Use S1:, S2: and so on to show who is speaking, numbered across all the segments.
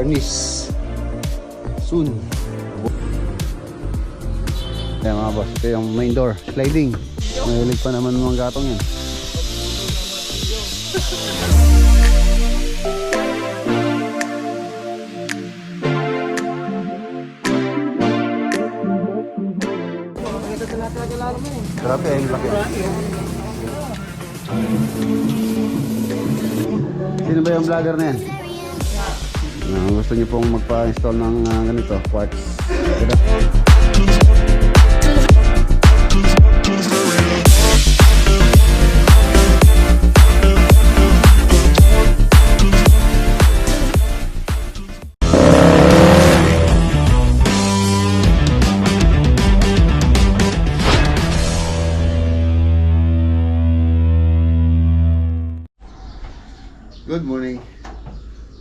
S1: furnace soon. Ayan mga boss, ito yung main door, sliding. Mahilig pa naman mga gatong yan. Grabe ay laki. Sino ba yung vlogger na yan? Gusto niyo pong magpa-install ng ganito, quartz. Good morning.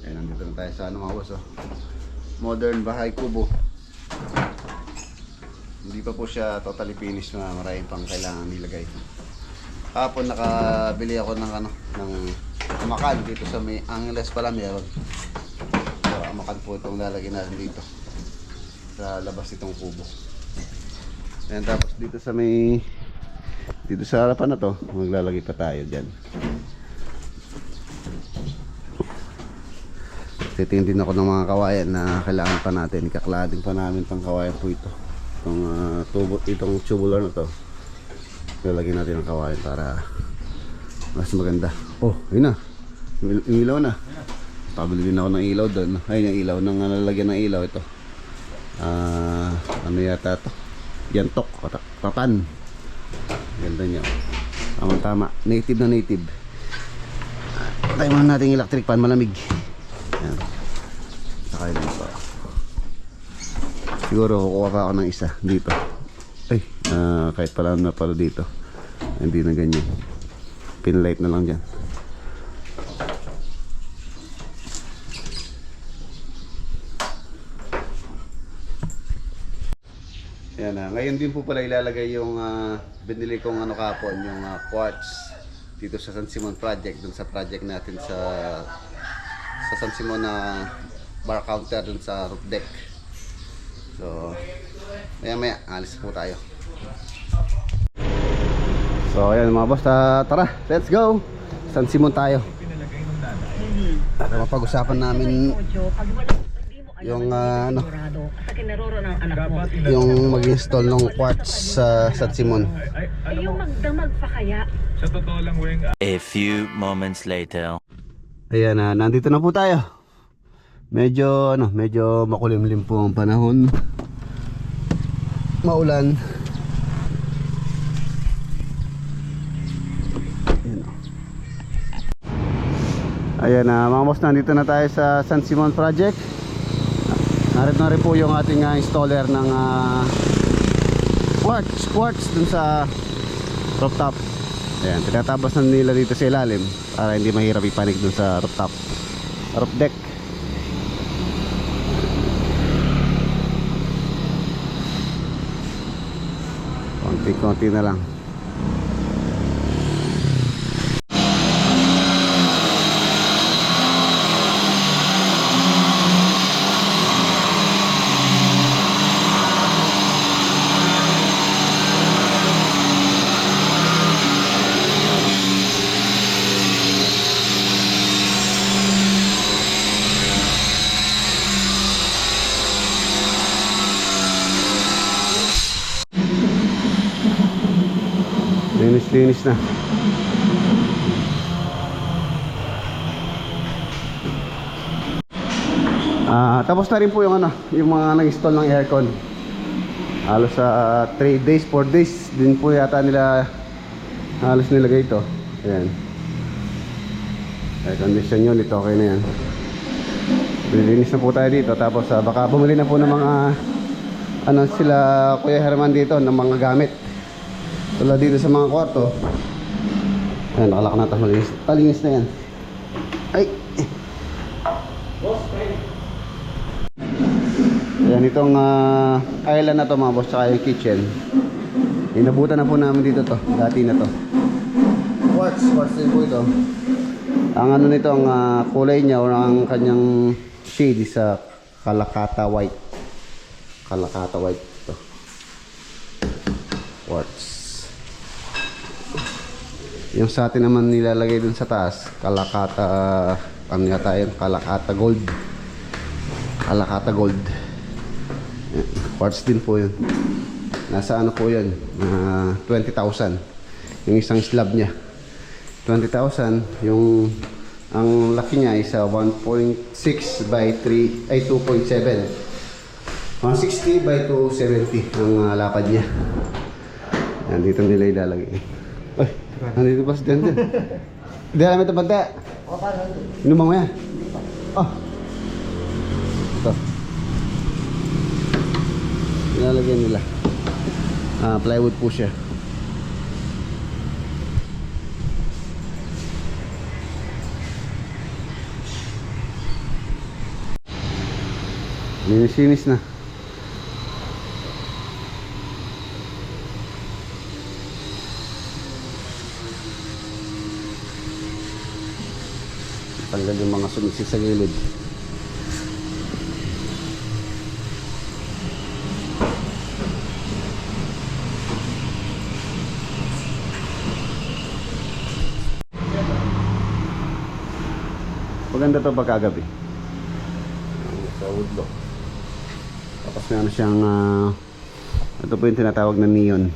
S1: Ayan, nandito na tayo sa mga boss, oh. Modern bahay kubo. Hindi pa po siya totally finished, na maraming pang kailangan nilagay. Hapon nakabili ako ng ng amakan dito sa may Angeles pala meron. So amakan po itong lalagyan natin dito sa labas itong kubo. Ayan, tapos dito sa harapan na to, maglalagay pa tayo diyan. Titingin din ako ng mga kawayan na kailangan pa natin. Ikaklading pa namin pang kawayan po ito. Itong tubular na to, lalagyan natin ng kawayan para mas maganda. Oh, yun na, yung ilaw na. Pabili din ako ng ilaw doon. Ayun yung ilaw, nang lalagyan ng ilaw ito. Ano yata to? Yantok, ratan. Ganda niya. Tama, native na native. Tayo muna natin electric fan, malamig. Ayan. Saka yun dito. Siguro kukuha pa ako ng isa dito. Ay, kahit pala na pala dito. Hindi na ganyan. Pinlight na lang dyan. Ayan, ngayon din po pala ilalagay yung binili kong kapon, yung quartz dito sa San Simon project, dun sa project natin sa San Simon na bar counter dun sa roof deck. So maya alis po tayo. So ayan mga boss, tara, let's go. San Simon tayo. At mapag-usapan namin yung yung mag-install ng quartz sa San Simon.
S2: Yung magdamag pa kaya.
S3: Sa totoo lang, Weng.
S4: A few moments later.
S1: Ayan, nandito na po tayo. Medyo makulimlim po ang panahon. Maulan. Ayan, mga boss, nandito na tayo sa San Simon project. Narito na rin po yung ating installer ng quartz dun sa rooftop. Ayan, tinatabas na nila dito sa ilalim para hindi mahirap ipanik dun sa rooftop, roof deck. Konti-konti na lang. Linis na. Tapos na rin po yung mga nag-install ng aircon. Halos sa 3 days, 4 days din po yata nila halos nilagay ito. Ayan. Air condition unit, okay na yan. Linis na po tayo dito. Tapos baka bumili na po ng mga sila Kuya Herman dito ng mga gamit. Tulad dito sa mga kwarto. Ayan, nakalak na ito. Malinis na yan. Ay! Ayan, itong island na to mga boss, tsaka yung kitchen. Inabutan na po namin dito to. Dati na to. Quartz din po ito. Ang nito, ang kulay niya o ang kanyang shade is Kalakata White. Kalakata White ito. Quartz. Yung sa atin naman nilalagay dun sa taas, Kalakata, ano yata yun? Kalakata Gold. Kalakata Gold. Ayan. Quartz din po yun. Nasa ano po yun? 20,000. Yung isang slab niya. 20,000. Yung ang laki niya is 1.6 by 3 ay 2.7. 160 by 270 ang lapad niya. Yan, dito nila ilalagay. Ay, nandito ba si Denden? Hindi alam ito banda. Inuman mo yan. Oh. Ito. Ilalagyan nila. Plywood po siya. Linis-linis na. Tanggal yung mga sumiksik sa gilid. Maganda to pagkagabi. Sa woodlock. Tapos meron siyang ito po yung tinatawag na neon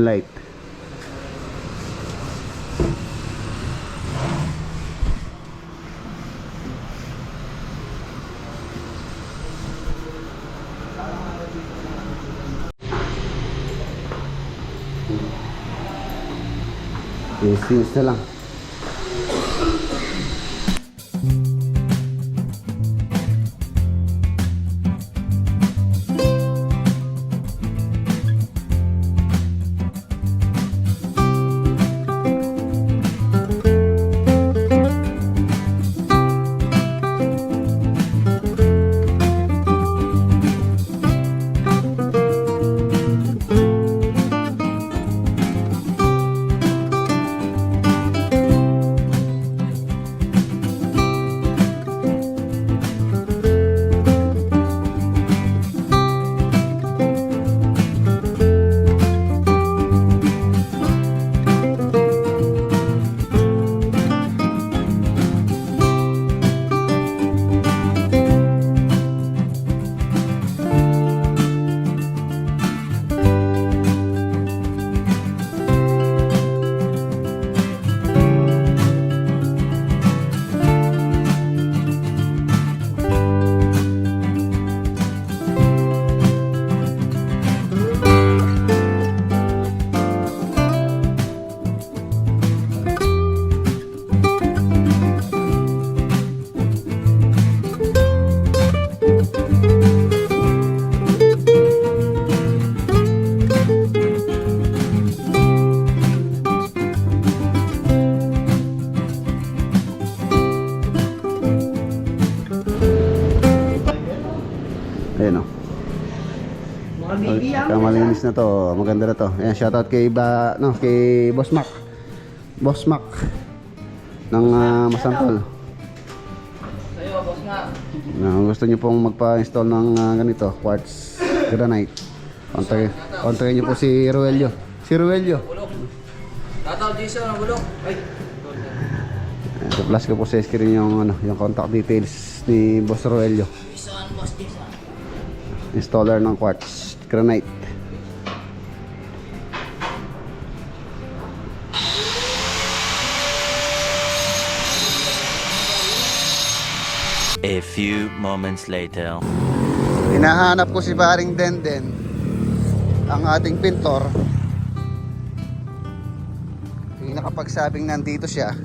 S1: light. Yes, na lang. Ayan o. Kamalinis na to. Maganda na to. Ayan, shoutout kay kay Boss Mac. Boss Mac ng Masantol.
S3: Sa'yo, Boss Mac.
S1: Gusto niyo pong magpa-install ng ganito, quartz granite. Kontakin niyo po si Ruelio. Si Ruelio.
S3: Bulok. Tataw, Jason, ang bulok. Ay.
S1: I-plus ko po sa screen yung yung contact details ni Boss Ruelio.
S3: Jason, Boss Jason.
S1: Installer ng quartz granite.
S4: A few moments later.
S1: Hinahanap ko si Paring Denden, ang ating pintor. Yung nakapagsabing nandito siya.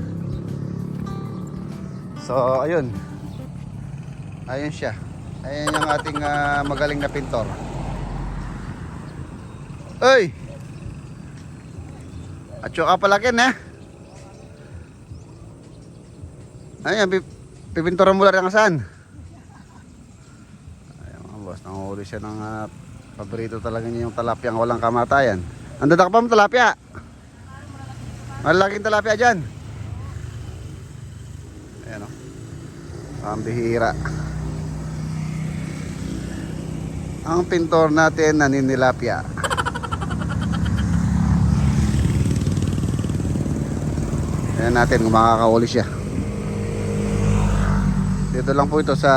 S1: So ayun. Ayun siya. Ayan yung ating magaling na pintor. Oy! Atyo ka palakin eh. Ayan, pipinturan mo lang saan? Ayan mga boss, nanguhuli siya ng paborito talaga niya yung talapia ang walang kamatayan. Andadak pa mo talapia? Malaking talapia dyan. Ayan o. Ang bihira. Ang pintor natin naninilapya. Ayan natin kung makakauli siya. Dito lang po ito sa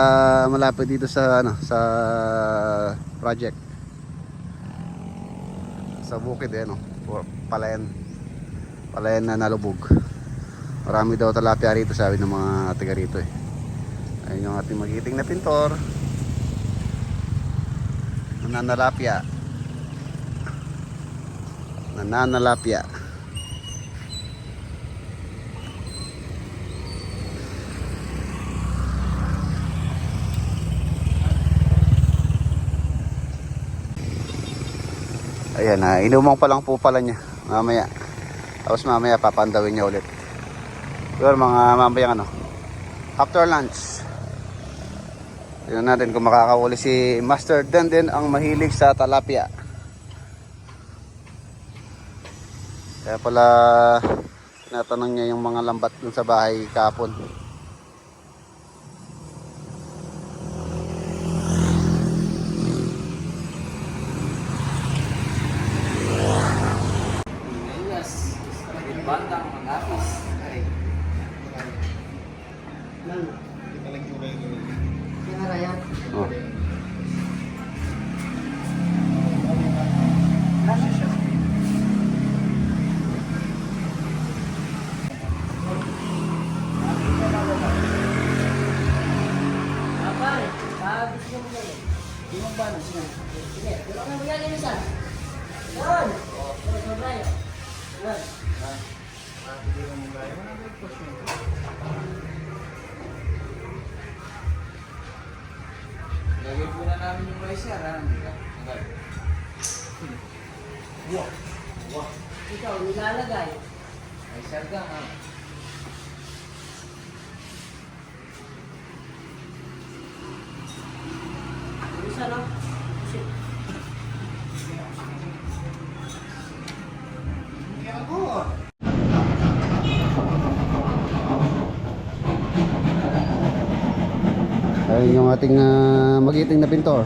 S1: malapit dito sa sa project. Sa bukid Palayan. Palayan na nalubog. Marami daw talapia rito, sabi ng mga taga rito eh. Ayun yung ating magiting na pintor. Nananalapya. Nananalapya. Ayan na, inumang pa lang po pala niya mamaya. Tapos mamaya papandawin niya ulit. Pero mga mamayang after lunch. Tingnan natin kung makakahuli si Master Denden, ang mahilig sa talapia. Kaya pala tinatanong niya yung mga lambat dun sa bahay kahapon.
S3: Bandang mangapis.
S1: Oh.
S3: Lagay po na namin yung rice yan.
S5: Ikaw, nilalagay.
S3: Ay, sargang ha.
S5: Isa no?
S1: Ayun yung ating magiting na pintor.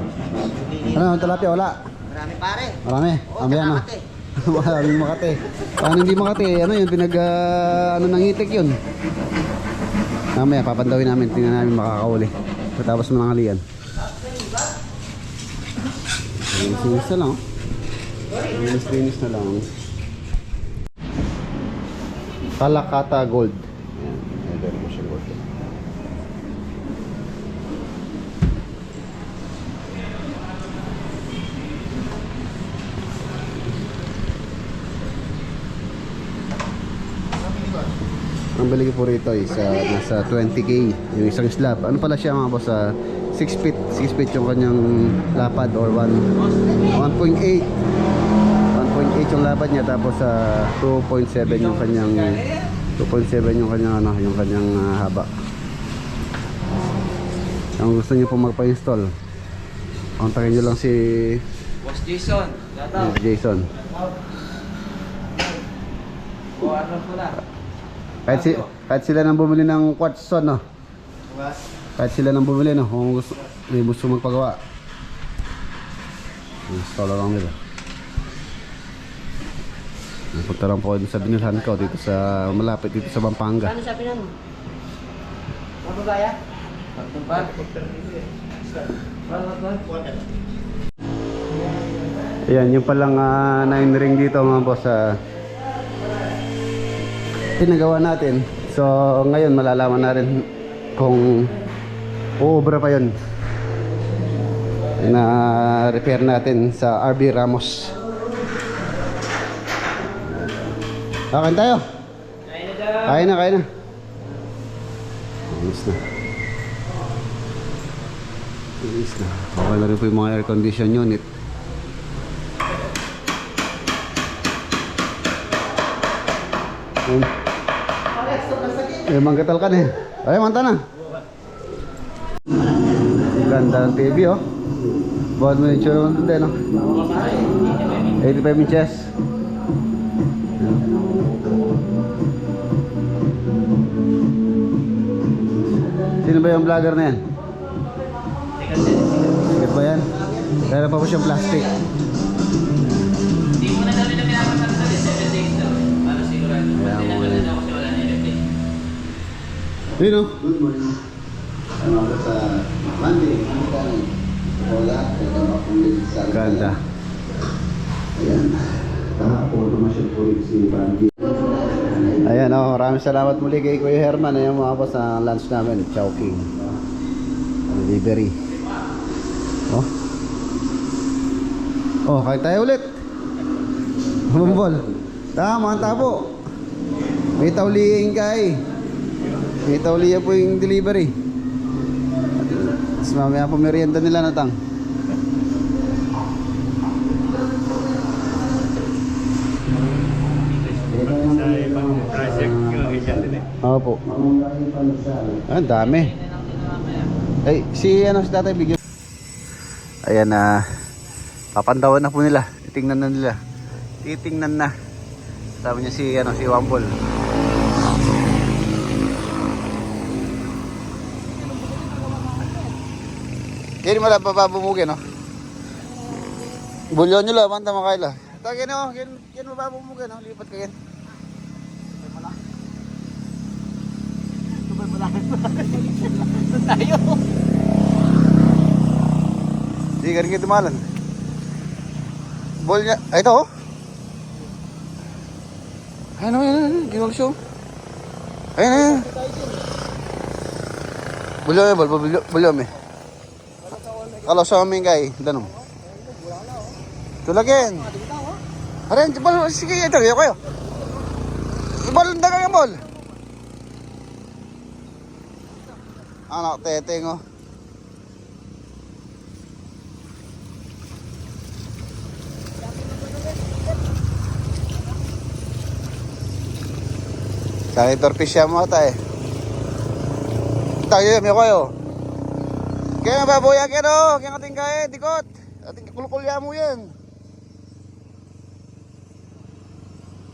S1: Ano, talapia wala?
S3: Marami pare.
S1: Marami. Mamaya na. Maraming Makati. Paano hindi Makati? Ano yun? Ng itik yun. Mamaya papandawin namin. Tingnan namin makakauli. Patapos ng halian. Linis na lang. Linis na lang. Kalakata Gold. Ayan. Ayan po siya gold. Ang bili ko po rito is nasa 20k yung isang slab. Ano pala siya mga boss? 6 feet yung kanyang lapad or 1.8 yung lapad niya, tapos 2.7 yung kanyang haba. Kung gusto niyo po magpa-install, kontakin niyo lang si
S3: Boss Jason.
S1: Jason.
S3: O, ano po na?
S1: Kahit sila nang bumili ng quartz stone, no? Kahit sila nang bumili, no? Kung may gusto magpagawa, install lang nila. Punta lang po kayo sa binilhan ko dito sa malapit dito sa Pampanga.
S5: Ano sabi namin? Mababaya?
S1: Ayan, yung palang 9 ring dito mga boss, pinagawa natin. So ngayon malalaman na rin kung uubra pa yun na repair natin sa RB Ramos. Kain tayo. Kain na. Ayos na. Okay na rin po yung mga air condition unit. Manggatal ka na eh. Ay, manta na. Ganda ng TV, oh. Bawad mo yung tsura mo din, no? 85 inches. Sino ba yung vlogger na yan? Sikat ba yan? Kaya pa po siyang plastic.
S3: Hindi mo na namin na pinapatanggal 7 days daw. Para sigurado.
S1: Kaya mo
S3: Tinanggal na daw kasi wala na i-replace.
S1: Yun o. Good morning. Ano ako sa Monday? Wala. Ganda. Ayan. Kahapon tumasyal po rin si Bandy. Ayan o. Maraming salamat muli kay Kuya Herman. Ayan mga boss sa lunch namin. Chowking. Delivery. Oh. Oh, kain tayo ulit. Humambol. Tama, ang tabo. May tauliin ka eh. May tauliya po yung delivery. Tapos mamaya po merienda nila na tang. Opo. Ah, dami. Ay, si tatay bigyan. Ayan na. Papandawan na po nila. Titingnan na nila. Titingnan na. Sabi niya si Wambol. Kini mala bababumugin, no? Bulyon nyo lang, manta makaila. Tagay na, kini bababumugin, no? Lipat kayo.
S5: Tayo.
S1: Di ka rin kayo tumalan. Ball niya, ay ito, oh. Ayun, ginulusyo. Ayun. Bulyon, eh. Kalau sa amin kay danong. Tulagin. Aray, bal sige ito kayo. Ibal dagang bol. Anak teteng oh. Sanitor fish mo ata eh. Tayo may kayo. Kaya baboya ka no, kaya ating kaya, dikot. Ating kulkulya mo yan.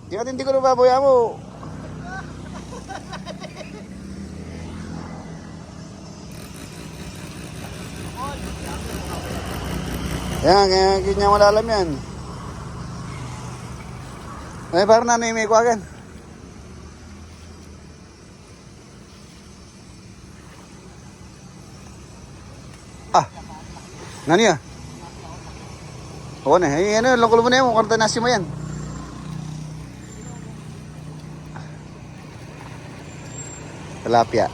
S1: Kaya ating dikot na baboya mo. Yan, kaya ganyan malalam yan. Ay, parang nanay may kuwagan. Ah, nani ya? Oo na, ay ano, langkulo mo na yan, kanta nasi mo yan. Tilapia.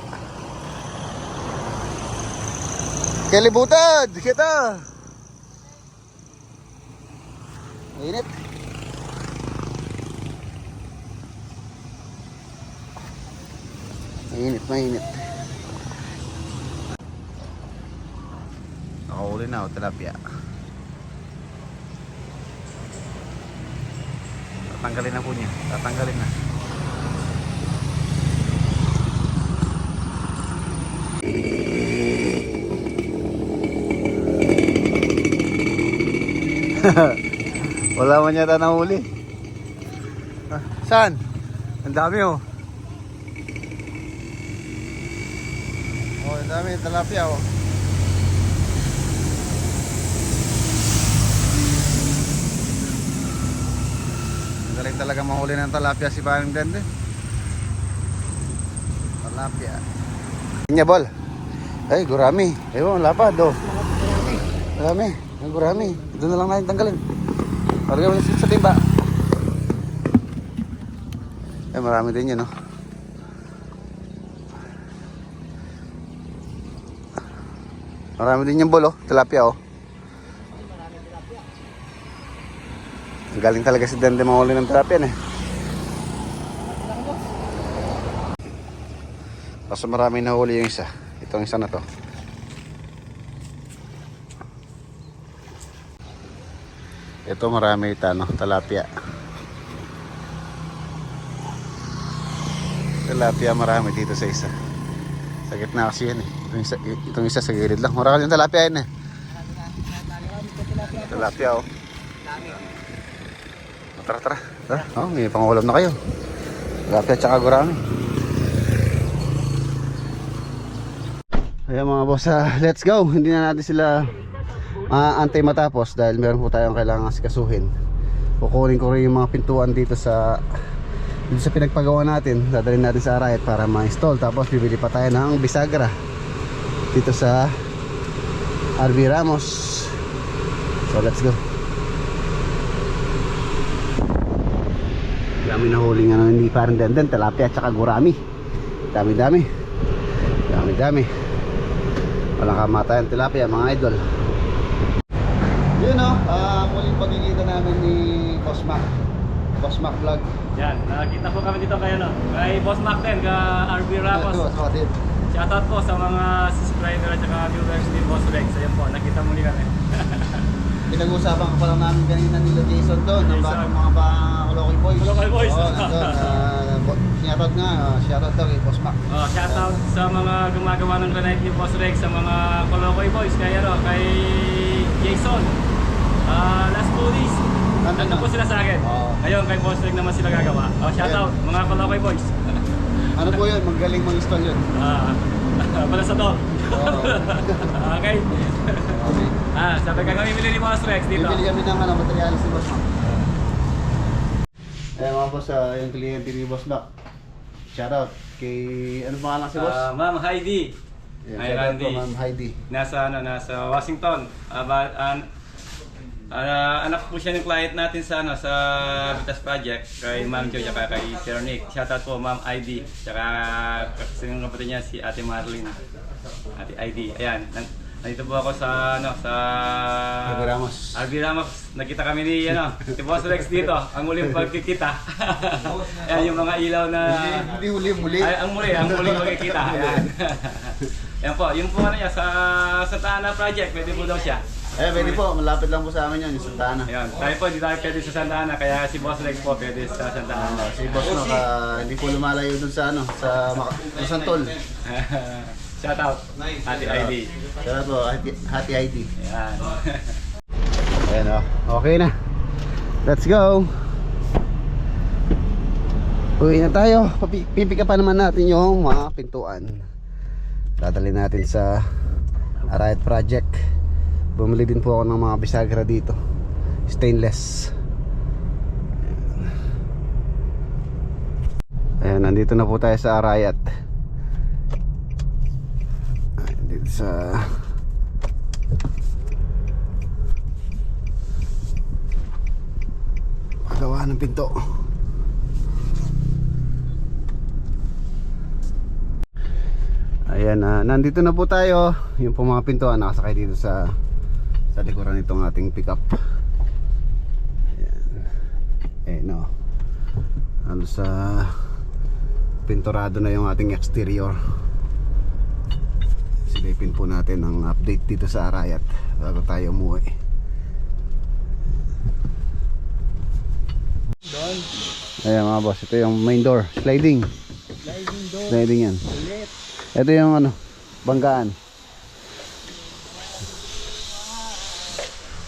S1: Kalibutad, kita. Mainit. Mainit. Nakahuli na ako, tilapia. Tatanggalin na po niya. Tatanggalin na. Wala man yata nahuli. Ah, saan? Ang dami oh. Oh, ang dami tilapia oh. Galing talaga mahuli ng tilapia si Paring Dende. Tilapia. Nya bol. Ay, gurami. Ayun, lapad oh. Gurami. Ay, gurami. Doon na lang natin tanggalin. Para gawin sa timba. Ay, marami din yun oh. Marami din yung bol oh. Tilapia oh. Galing talaga si Dende mahuli ng tilapia eh. Kaso marami nahuli yung isa. Itong isa na to. Ito marami tilapia. Tilapia marami dito sa isa. Sa gitna kasi yan eh. Itong isa sa gilid lang. Marami yung tilapia yan eh. Tilapia oh. Tara. Oh, may pangulam na kayo. Tilapia tsaka gurami. Ayan mga boss, let's go. Hindi na natin sila antay matapos dahil meron po tayong kailangan sikasuhin. Kukunin ko rin yung mga pintuan dito sa pinagpagawa natin. Dadalhin natin sa Arayat para ma-install. Tapos bibili pa tayo ng bisagra dito sa RV Ramos. So let's go. Dami na huling hindi parang denden, tilapia at saka gurami. Dami. Walang kamatayan tilapia mga idol. Yun o, muling pagkikita namin ni Boss Mac Vlog.
S3: Yan, nakita po kami dito kay Boss Mac din, ka RV Ramos. Shoutout po sa mga subscriber at saka viewers ni Boss Rex. Ayan po, nakita muli kami.
S1: Pinag-usapan ka pa lang namin kanina nila Jason doon, ng mga Local Boys.
S3: Local Boys.
S1: Oo, nandun. Shoutout daw kay Boss Mac.
S3: Shoutout sa mga gumagawa ng granite ni Boss Rex, sa mga Kolokoy Boys, kay Jason. Last 2 days, nandun po sila sa akin. Ngayon, kay Boss Rex naman sila gagawa. Shoutout, mga Kolokoy Boys.
S1: Ano po yun? Magaling mag-install yun.
S3: Pala sa dog. Okay. Sabi ka kami bili ni Boss Rex dito.
S1: Bibili kami ng materialis ni Boss Mac. Ayan mga boss, yung kliyente ni Boss Mac. Shoutout kay, ano pangalan si Boss?
S3: Ma'am Heidi.
S1: Ayan,
S3: Hi
S1: shoutout
S3: Randy.
S1: po, Ma'am Heidi.
S3: Nasa Washington. Anak po siya ng client natin sa sa Vitas Project, kay Ma'am Jo at kay Sir Nick. Shoutout po Ma'am ID, saka kasi ng kapatid niya si Ate Marlene. Ate ID. Ayan. Nandito po ako sa
S1: RV Ramos.
S3: RV Ramos. Nakita kami ni si Boss Rex dito. Ang muling pagkikita. Ayan yung mga ilaw na
S1: Hindi huli.
S3: Ay, ang muling pagkikita. Ayan. Ayan po, yung po niya sa Tana Project, pwede po daw siya.
S1: Pwede po, malapit lang po sa amin yun, yung Santa Ana.
S3: Ayan, tayo po, hindi tayo pwede sa Santa Ana, kaya si Boss Rex po pwede sa Santa Ana.
S1: Si Boss Mac, hindi po lumalayo dun sa Santol.
S3: Shout out, Ate ID.
S1: Shoutout po, Hati ID.
S3: Ayan.
S1: Ayan o, okay na. Let's go. Uwi na tayo. Pipika pa naman natin yung mga pintuan. Dadali natin sa Arayat Project. Bumili din po ako ng mga bisagra dito, stainless. Ayan, nandito na po tayo sa Arayat. Dito sa paggawa ng pinto. Ayan, nandito na po tayo. Yung po mga pintuan nakasakay dito sa likuran nitong ating pickup. Ayan. No. Ano sa pinturado na yung ating exterior. Silipin po natin ang update dito sa Arayat bago tayo umuwi. Ayan mga boss, ito yung main door, sliding door. Sliding yan. Ito yung banggaan.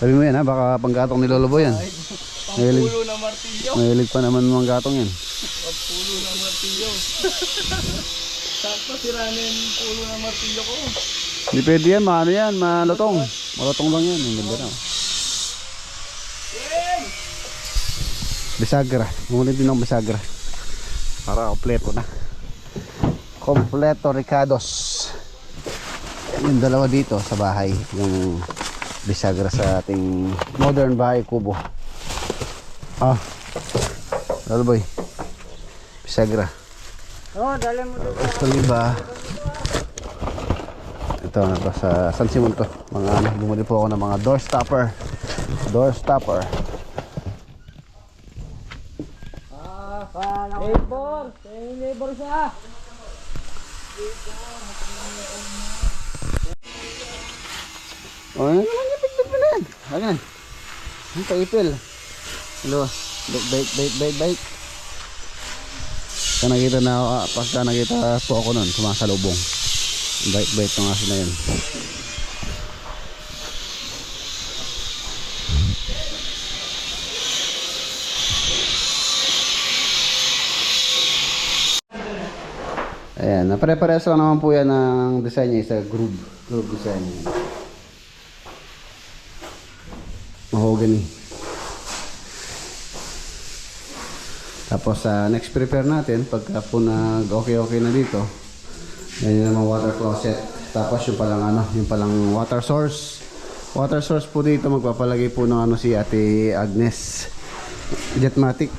S1: Sabi mo yan baka panggatong nilolobo yan.
S3: Pulo na martilyo.
S1: Mahilig pa naman mga gatong yan.
S3: Pulo na martilyo. Sakto siranin pulo na martilyo ko.
S1: Hindi pwede yan, yan, malutong. Malutong lang yan, ang ganda na. Bisagra, ngunit din ng bisagra. Para kompleto na. Kompleto Ricados. Yung dalawa dito sa bahay, yung bisagra sa ating modern bahay kubo. Lalo boy, bisagra.
S5: Dali mo doon.
S1: Ito liba. Ito na to sa San Simon to. Bumili po ako ng mga door stopper.
S5: Neighbor siya.
S1: Ano lang ipit pa na yan. Ayan. Ang kaipil. Hello. Bait. Pagka nakita po ako nun, sumasalubong. Bait ng aso na yun. Ayan, napare-parehas lang naman po yan ng design niya sa groove design niya. Mahogany. Tapos next prepare natin pagka po nag okay na dito. Yan yung naman water closet. Tapos yung palang water source. Water source po dito magpapalagay po ng si Ate Agnes. Jetmatic.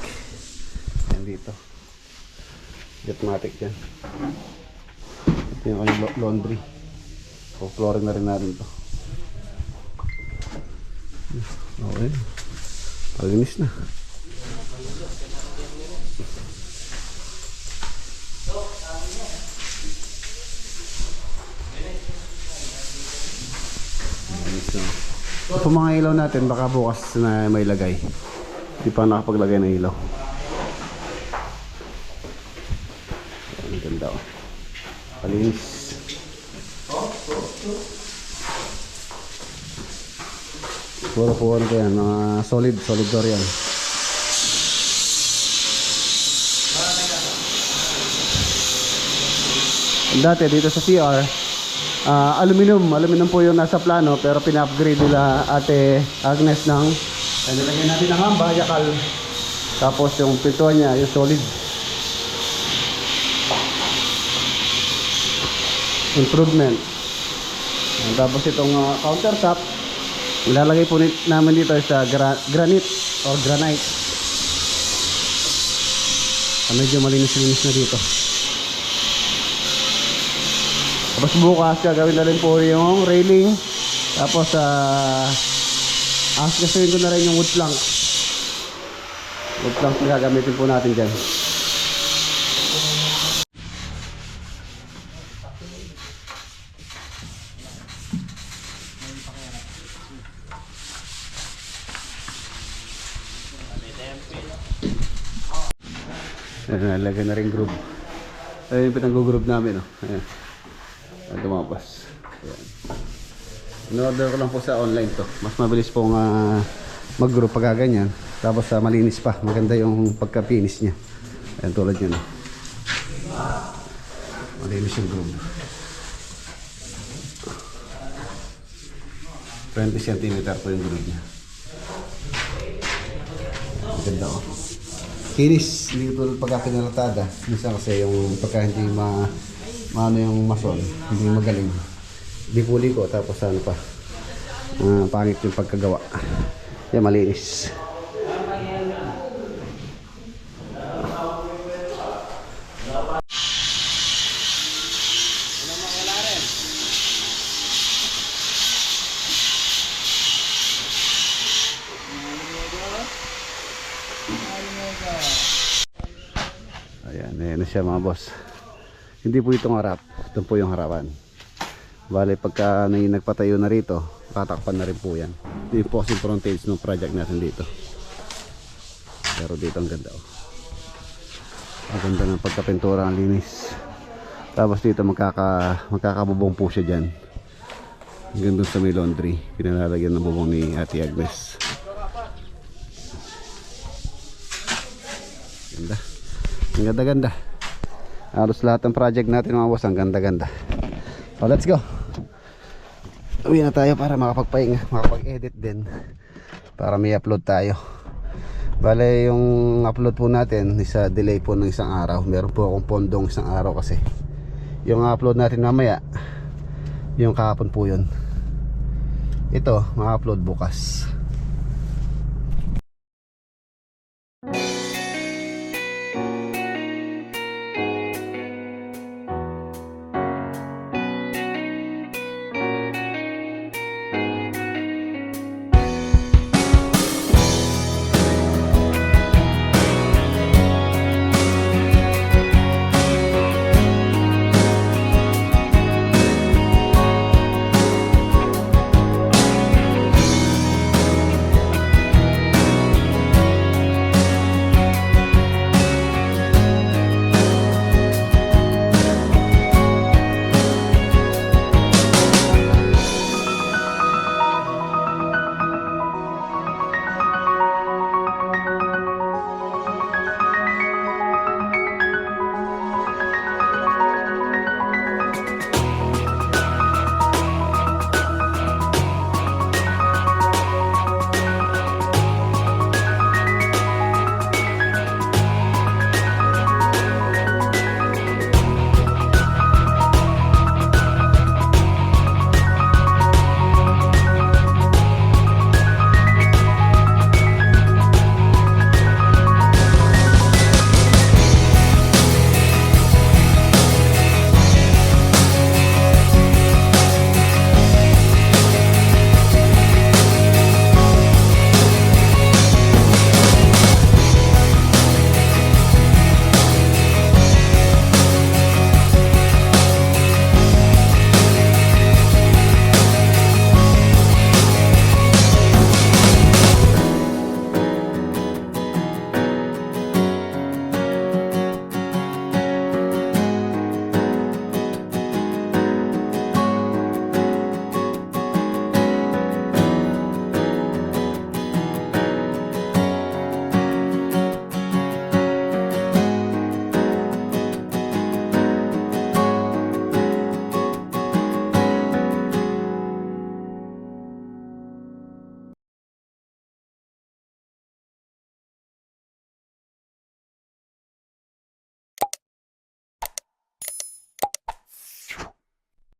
S1: Yan dito. Jetmatic yan. Ito yung kanyang laundry. O flooring na rin natin to. Okay. Palinis na. Ito mga ilaw natin baka bukas na may lagay. Hindi pa nakapaglagay ng ilaw. Ang ganda oh. Palinis. Puro po ano yan, mga solid door yan. Dati dito sa CR, aluminum po yung nasa plano pero pina-upgrade nila Ate Agnes ng nilagyan natin ng hamba, yakal. Tapos yung pintuan niya, yung solid. Improvement. Tapos itong countertop ilalagay po namin dito sa granite or granite. Medyo malinis-linis na dito. Tapos bukas gagawin na rin po yung railing. Tapos askasuin ko na rin yung wood plank. Wood plank na gagamitin po natin dyan. Nalagay na rin groove. Ayun yung pinag-groove namin. Ayan. Lumapas. Ayan. In-order ko lang po sa online to. Mas mabilis pong mag-groove pag ganyan. Tapos malinis pa. Maganda yung pagka-finish niya. Ayan tulad yun. Malinis yung groove. 20 cm po yung groove niya. Maganda oh. Kinis, hindi ko tulad pagka pinalatada. Minsan kasi yung pagka hindi maano yung mason, hindi magaling. Dipuli ko tapos ano pa. Pangit yung pagkagawa. Yan malinis. Ayan na siya mga boss. Hindi po itong harap. Ito po yung harapan. Bale pagka nagpatayo na rito, tatakpan na rin po yan. Ito yung po kasi frontage ng project natin dito. Pero dito ang ganda oh. Ang ganda ng pagkapintura, ang linis. Tapos dito magkakabubong po siya dyan. Hanggang doon sa may laundry. Pinalalagyan ng bubong ni Ate Agnes. Ganda. Ang ganda-ganda. Halos lahat ng project natin mga boss, ang ganda-ganda. So let's go. Uwi na tayo para makapagpahinga, makapag-edit din. Para may upload tayo. Bale yung upload po natin, isa delay po ng isang araw. Meron po akong pondong isang araw kasi. Yung upload natin mamaya, yung kahapon po yun. Ito, ma-upload bukas.